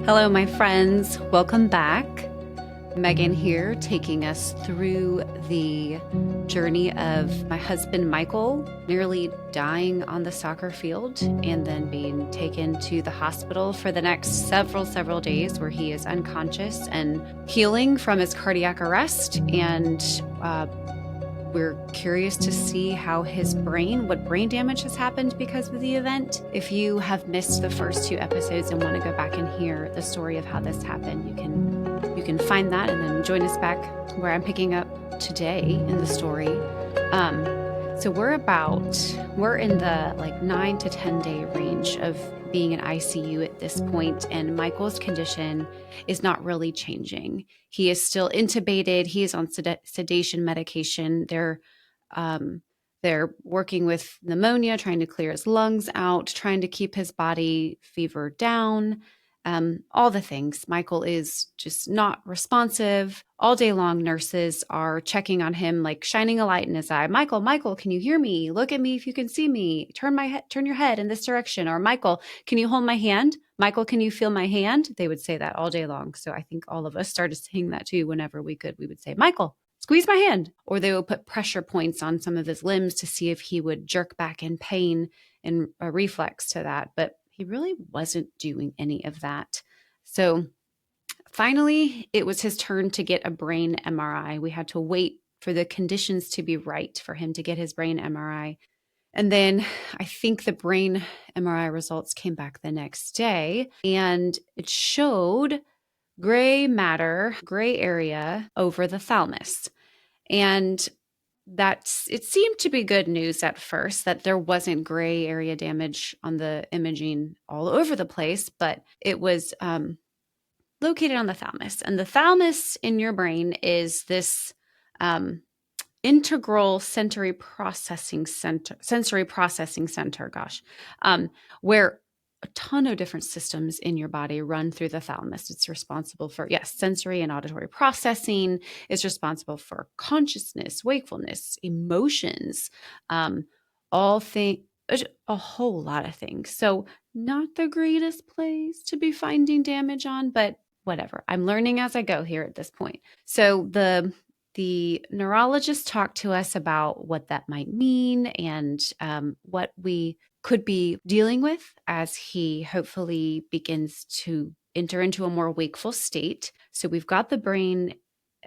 Hello, my friends. Welcome back. Megan here, taking us through the journey of my husband, Michael, nearly dying on the soccer field and then being taken to the hospital for the next several days where he is unconscious and healing from his cardiac arrest. And we're curious to see how what brain damage has happened because of the event. If you have missed the first two episodes and want to go back and hear the story of how this happened, you can find that and then join us back where I'm picking up today in the story. So we're in the 9 to 10 day range of being in ICU at this point, and Michael's condition is not really changing. He is still intubated. He is on sedation medication. They're working with pneumonia, trying to clear his lungs out, trying to keep his body fever down. All the things. Michael is just not responsive. All day long, nurses are checking on him, like shining a light in his eye. Michael, can you hear me? Look at me if you can see me. Turn your head in this direction. Or Michael, can you hold my hand? Michael, can you feel my hand? They would say that all day long. So I think all of us started saying that too whenever we could. We would say, Michael, squeeze my hand. Or they would put pressure points on some of his limbs to see if he would jerk back in pain and a reflex to that. But he really wasn't doing any of that. So finally, it was his turn to get a brain MRI. We had to wait for the conditions to be right for him to get his brain MRI. And then I think the brain MRI results came back the next day, and it showed gray area over the thalamus. And it seemed to be good news at first that there wasn't gray area damage on the imaging all over the place, but it was located on the thalamus. And the thalamus in your brain is this integral sensory processing center, where a ton of different systems in your body run through the thalamus. It's responsible for, sensory and auditory processing. It's responsible for consciousness, wakefulness, emotions, a whole lot of things. So not the greatest place to be finding damage on, but whatever. I'm learning as I go here at this point. So the neurologist talked to us about what that might mean and what we could be dealing with as he hopefully begins to enter into a more wakeful state. So we've got the brain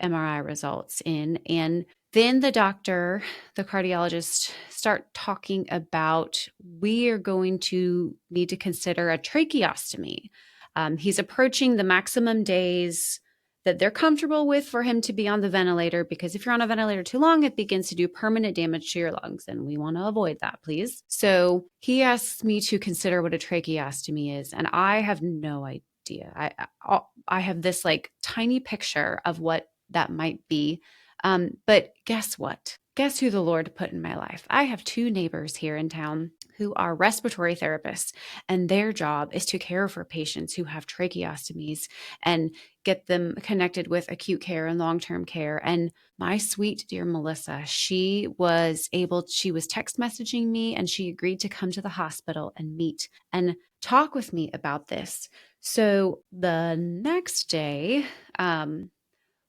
MRI results in, and then the cardiologist, start talking about we are going to need to consider a tracheostomy. He's approaching the maximum days that they're comfortable with for him to be on the ventilator, because if you're on a ventilator too long, it begins to do permanent damage to your lungs, and we want to avoid that, please. So he asks me to consider what a tracheostomy is, and I have no idea. I have this tiny picture of what that might be, but guess what? Guess who the Lord put in my life? I have two neighbors here in town who are respiratory therapists, and their job is to care for patients who have tracheostomies and get them connected with acute care and long-term care. And my sweet dear Melissa, she was text messaging me, and she agreed to come to the hospital and meet and talk with me about this. So the next day,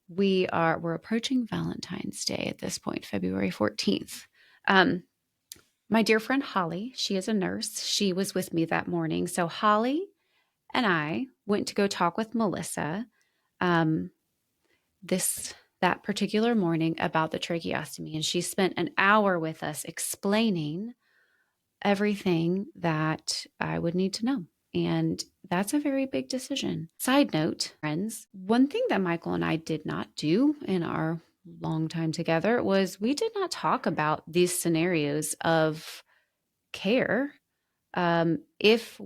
we're approaching Valentine's Day at this point, February 14th. My dear friend Holly, she is a nurse. She was with me that morning. So Holly and I went to go talk with Melissa that particular morning about the tracheostomy. And she spent an hour with us explaining everything that I would need to know. And that's a very big decision. Side note, friends, one thing that Michael and I did not do in our long time together was we did not talk about these scenarios of care if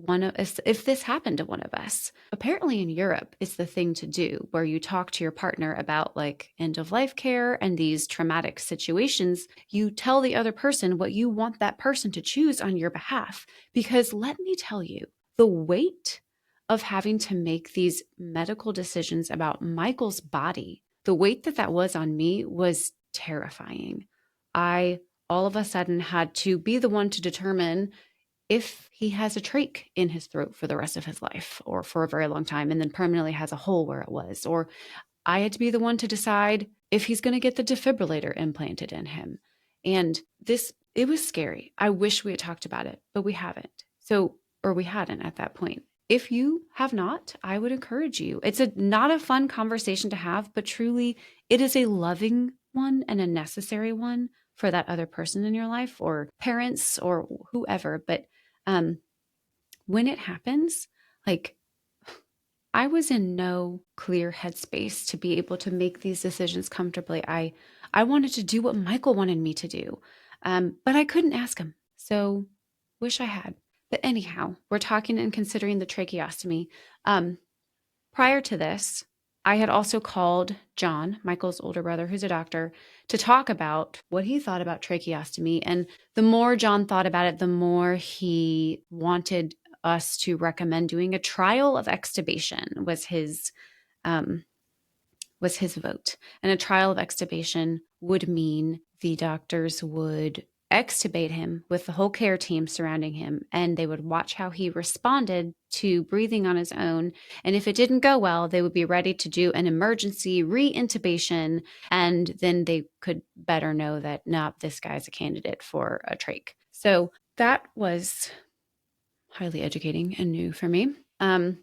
this happened to one of us. Apparently in Europe, it's the thing to do, where you talk to your partner about end of life care and these traumatic situations. You tell the other person what you want that person to choose on your behalf. Because let me tell you, the weight of having to make these medical decisions about Michael's body, the weight that was on me was terrifying. I all of a sudden had to be the one to determine if he has a trach in his throat for the rest of his life or for a very long time and then permanently has a hole where it was, or I had to be the one to decide if he's going to get the defibrillator implanted in him. And it was scary. I wish we had talked about it, but we haven't. Or we hadn't at that point. If you have not, I would encourage you. It's not a fun conversation to have, but truly it is a loving one and a necessary one for that other person in your life or parents or whoever. But when it happens, like I was in no clear headspace to be able to make these decisions comfortably. I wanted to do what Michael wanted me to do, but I couldn't ask him. So wish I had. But anyhow, we're talking and considering the tracheostomy. Prior to this, I had also called John, Michael's older brother, who's a doctor, to talk about what he thought about tracheostomy. And the more John thought about it, the more he wanted us to recommend doing a trial of extubation was his vote. And a trial of extubation would mean the doctors would extubate him with the whole care team surrounding him, and they would watch how he responded to breathing on his own. And if it didn't go well, they would be ready to do an emergency re-intubation, and then they could better know that, nah, this guy's a candidate for a trach. So that was highly educating and new for me. The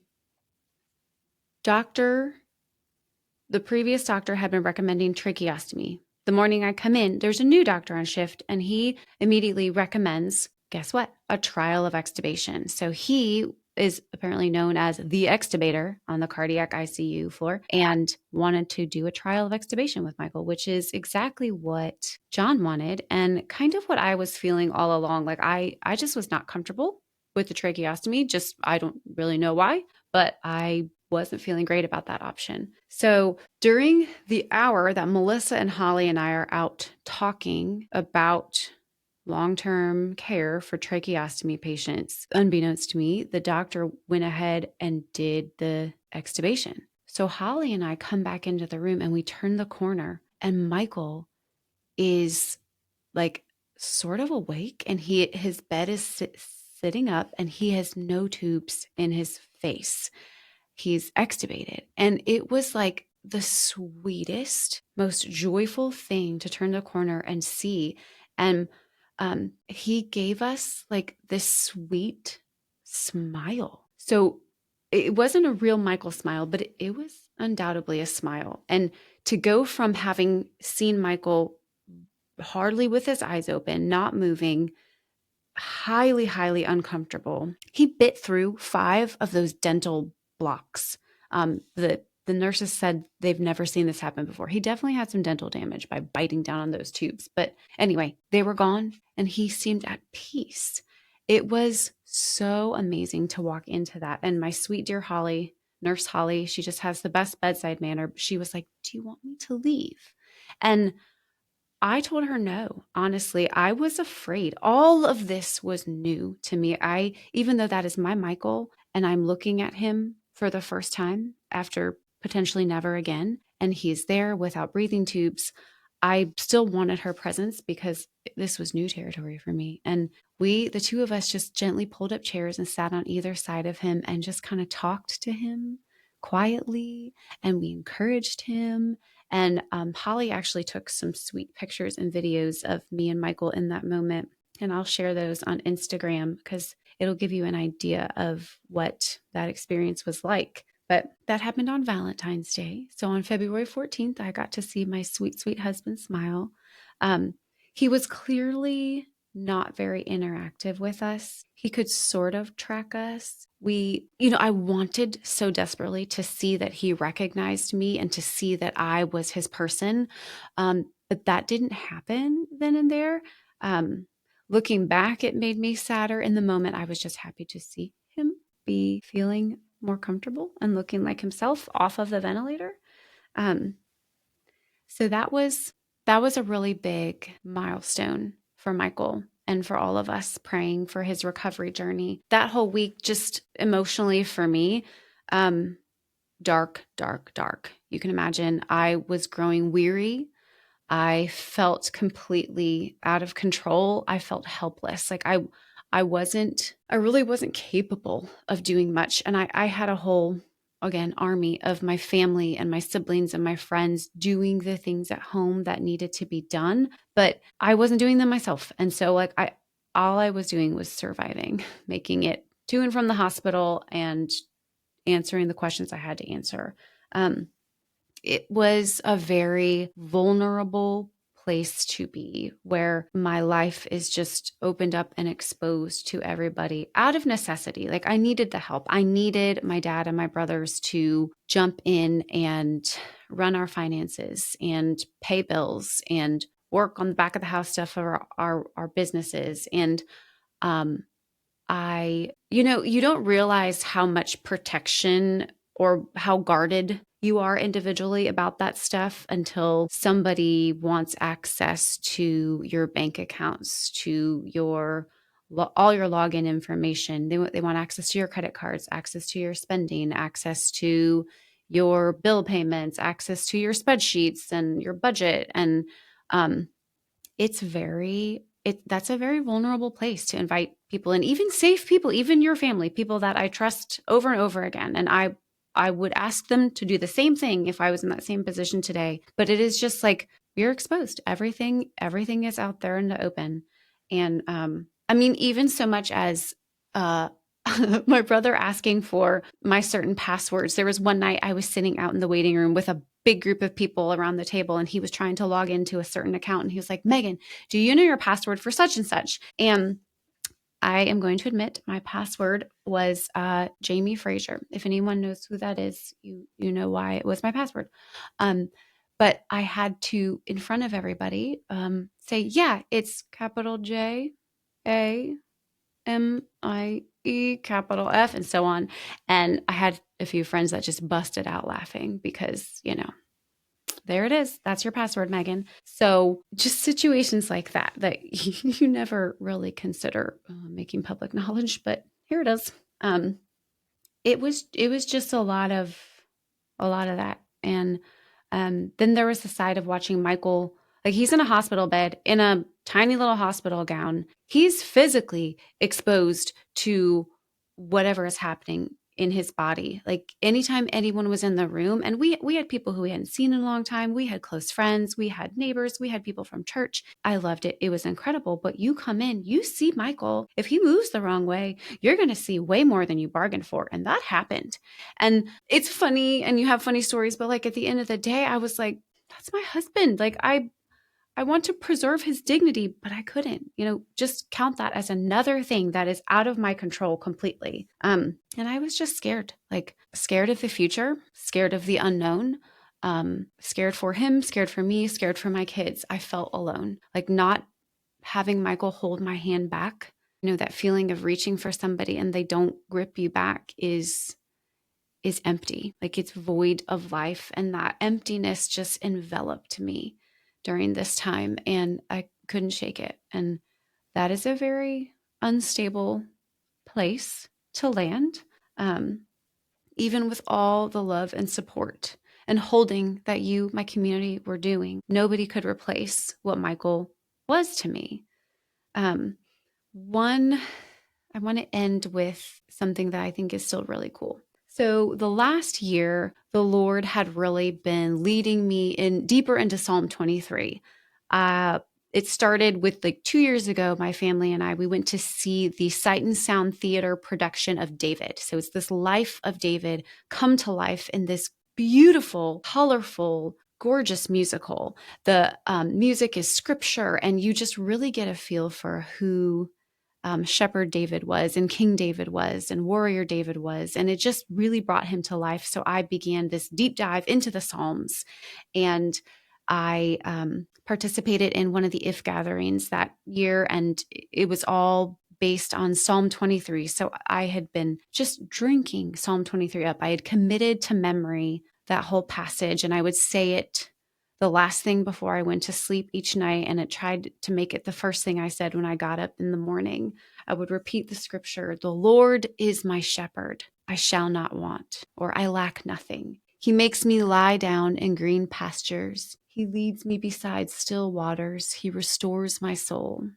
previous doctor had been recommending tracheostomy. The morning I come in, there's a new doctor on shift, and he immediately recommends, guess what? A trial of extubation. So he is apparently known as the extubator on the cardiac ICU floor and wanted to do a trial of extubation with Michael, which is exactly what John wanted and kind of what I was feeling all along. Like I just was not comfortable with the tracheostomy. Just, I don't really know why, but I wasn't feeling great about that option. So during the hour that Melissa and Holly and I are out talking about long-term care for tracheostomy patients, unbeknownst to me, the doctor went ahead and did the extubation. So Holly and I come back into the room and we turn the corner and Michael is like sort of awake and his bed is sitting up and he has no tubes in his face. He's extubated. And it was like the sweetest, most joyful thing to turn the corner and see. And he gave us like this sweet smile. So it wasn't a real Michael smile, but it was undoubtedly a smile. And to go from having seen Michael hardly with his eyes open, not moving, highly, highly uncomfortable, he bit through 5 of those dental blocks. The nurses said they've never seen this happen before. He definitely had some dental damage by biting down on those tubes. But anyway, they were gone and he seemed at peace. It was so amazing to walk into that. And my sweet dear Holly, Nurse Holly, she just has the best bedside manner. She was like, "Do you want me to leave?" And I told her no. Honestly, I was afraid. All of this was new to me. Even though that is my Michael and I'm looking at him for the first time after potentially never again, and he's there without breathing tubes, I still wanted her presence because this was new territory for me. And the two of us just gently pulled up chairs and sat on either side of him and just kind of talked to him quietly, and we encouraged him. And Holly actually took some sweet pictures and videos of me and Michael in that moment. And I'll share those on Instagram because it'll give you an idea of what that experience was like. But that happened on Valentine's Day. So on February 14th, I got to see my sweet, sweet husband smile. He was clearly not very interactive with us. He could sort of track us. I wanted so desperately to see that he recognized me and to see that I was his person. But that didn't happen then and there. Looking back, it made me sadder. In the moment, I was just happy to see him be feeling more comfortable and looking like himself off of the ventilator. So that was a really big milestone for Michael and for all of us praying for his recovery journey. That whole week, just emotionally for me, dark, dark, dark. You can imagine I was growing weary. I felt completely out of control. I felt helpless. Like I really wasn't capable of doing much. And I had a whole, again, army of my family and my siblings and my friends doing the things at home that needed to be done, but I wasn't doing them myself. And so like all I was doing was surviving, making it to and from the hospital and answering the questions I had to answer. Um, it was a very vulnerable place to be where my life is just opened up and exposed to everybody out of necessity. Like I needed the help. I needed my dad and my brothers to jump in and run our finances and pay bills and work on the back of the house stuff for our businesses. And um, you don't realize how much protection or how guarded you are individually about that stuff until somebody wants access to your bank accounts, to all your login information. They want access to your credit cards, access to your spending, access to your bill payments, access to your spreadsheets and your budget. And um, that's a very vulnerable place to invite people and even safe people, even your family, people that I trust over and over again. And I would ask them to do the same thing if I was in that same position today. But it is just like you're exposed. Everything is out there in the open. And I mean, even so much as uh my brother asking for my certain passwords. There was one night I was sitting out in the waiting room with a big group of people around the table, and he was trying to log into a certain account. And he was like, Megan, do you know your password for such and such? And I am going to admit my password was Jamie Fraser. If anyone knows who that is, you know why it was my password. But I had to, in front of everybody, say, yeah, it's capital JAMIE, capital F, and so on. And I had a few friends that just busted out laughing because, there it is. That's your password, Megan. So just situations like that you never really consider making public knowledge, but here it is. It was just a lot of that. And then there was the side of watching Michael, like he's in a hospital bed in a tiny little hospital gown. He's physically exposed to whatever is happening in his body. Like anytime anyone was in the room, and we had people who we hadn't seen in a long time, we had close friends, we had neighbors, we had people from church. I loved it. It was incredible. But you come in, you see Michael. If he moves the wrong way, you're going to see way more than you bargained for. And that happened. And it's funny and you have funny stories, but like at the end of the day, I was like, that's my husband. Like I want to preserve his dignity, but I couldn't, just count that as another thing that is out of my control completely. And I was just scared, like scared of the future, scared of the unknown, scared for him, scared for me, scared for my kids. I felt alone, like not having Michael hold my hand back. That feeling of reaching for somebody and they don't grip you back is empty. Like it's void of life. And that emptiness just enveloped me during this time and I couldn't shake it. And that is a very unstable place to land, even with all the love and support and holding that my community, were doing. Nobody could replace what Michael was to me. One, I want to end with something that I think is still really cool. So the last year, the Lord had really been leading me in deeper into Psalm 23. It started with like 2 years ago, my family and we went to see the Sight and Sound Theater production of David. So it's this life of David come to life in this beautiful, colorful, gorgeous musical. The music is scripture, and you just really get a feel for who Shepherd David was and King David was and Warrior David was. And it just really brought him to life. So I began this deep dive into the Psalms, and I participated in one of the IF gatherings that year, and it was all based on Psalm 23. So I had been just drinking Psalm 23 up. I had committed to memory that whole passage, and I would say it the last thing before I went to sleep each night, and it tried to make it the first thing I said when I got up in the morning. I would repeat the scripture, "The Lord is my shepherd. I shall not want," or "I lack nothing. He makes me lie down in green pastures. He leads me beside still waters. He restores my soul.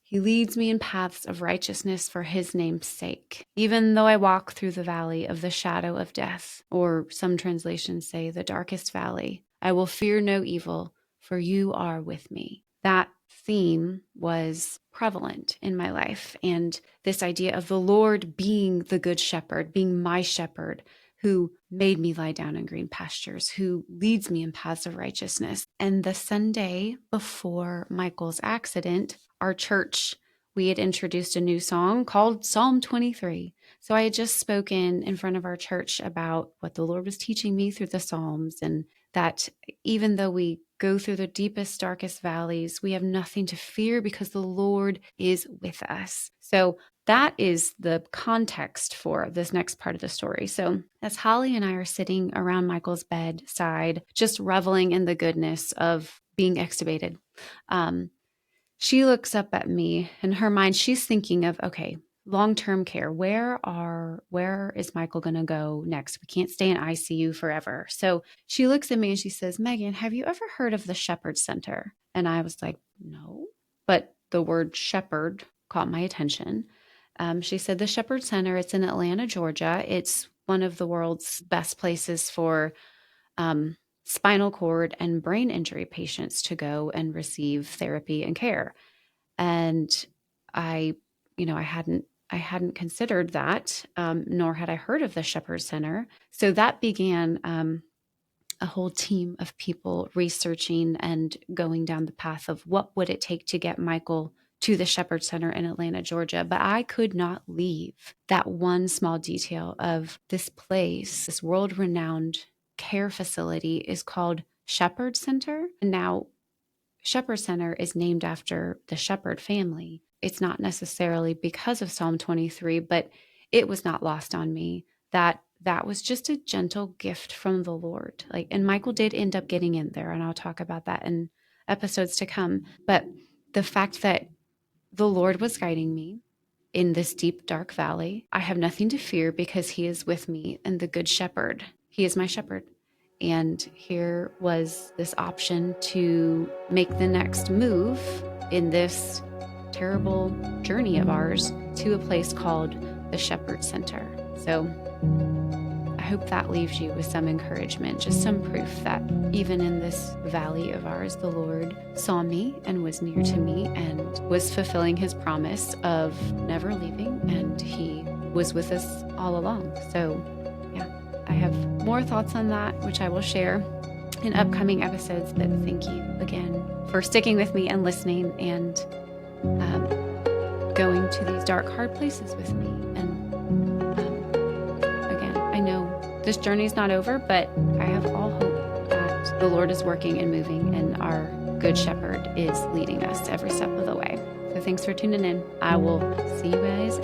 He leads me in paths of righteousness for his name's sake. Even though I walk through the valley of the shadow of death, or some translations say the darkest valley, I will fear no evil, for you are with me. That theme was prevalent in my life. And this idea of the Lord being the good shepherd, being my shepherd, who made me lie down in green pastures, who leads me in paths of righteousness. And the Sunday before Michael's accident, our church, we had introduced a new song called Psalm 23. So I had just spoken in front of our church about what the Lord was teaching me through the Psalms, and that even though we go through the deepest, darkest valleys, we have nothing to fear because the Lord is with us. So that is the context for this next part of the story. So as Holly and I are sitting around Michael's bedside, just reveling in the goodness of being extubated, she looks up at me. In her mind, she's thinking of, okay, long-term care. Where is Michael going to go next? We can't stay in ICU forever. So she looks at me and she says, Megan, have you ever heard of the Shepherd Center? And I was like, no, but the word shepherd caught my attention. She said the Shepherd Center, it's in Atlanta, Georgia. It's one of the world's best places for spinal cord and brain injury patients to go and receive therapy and care. And I hadn't considered that, nor had I heard of the Shepherd Center. So that began a whole team of people researching and going down the path of what would it take to get Michael to the Shepherd Center in Atlanta, Georgia. But I could not leave that one small detail of this place, this world-renowned care facility is called Shepherd Center. And now Shepherd Center is named after the Shepherd family. It's not necessarily because of Psalm 23, but it was not lost on me that that was just a gentle gift from the Lord. And Michael did end up getting in there, and I'll talk about that in episodes to come. But the fact that the Lord was guiding me in this deep, dark valley, I have nothing to fear because he is with me, and the good shepherd, he is my shepherd. And here was this option to make the next move in this terrible journey of ours to a place called the Shepherd Center. So I hope that leaves you with some encouragement, just some proof that even in this valley of ours, the Lord saw me and was near to me and was fulfilling his promise of never leaving, and he was with us all along. So I have more thoughts on that, which I will share in upcoming episodes. But thank you again for sticking with me and listening and going to these dark, hard places with me. And again, I know this journey is not over, but I have all hope that the Lord is working and moving, and our good shepherd is leading us every step of the way. So thanks for tuning in. I will see you guys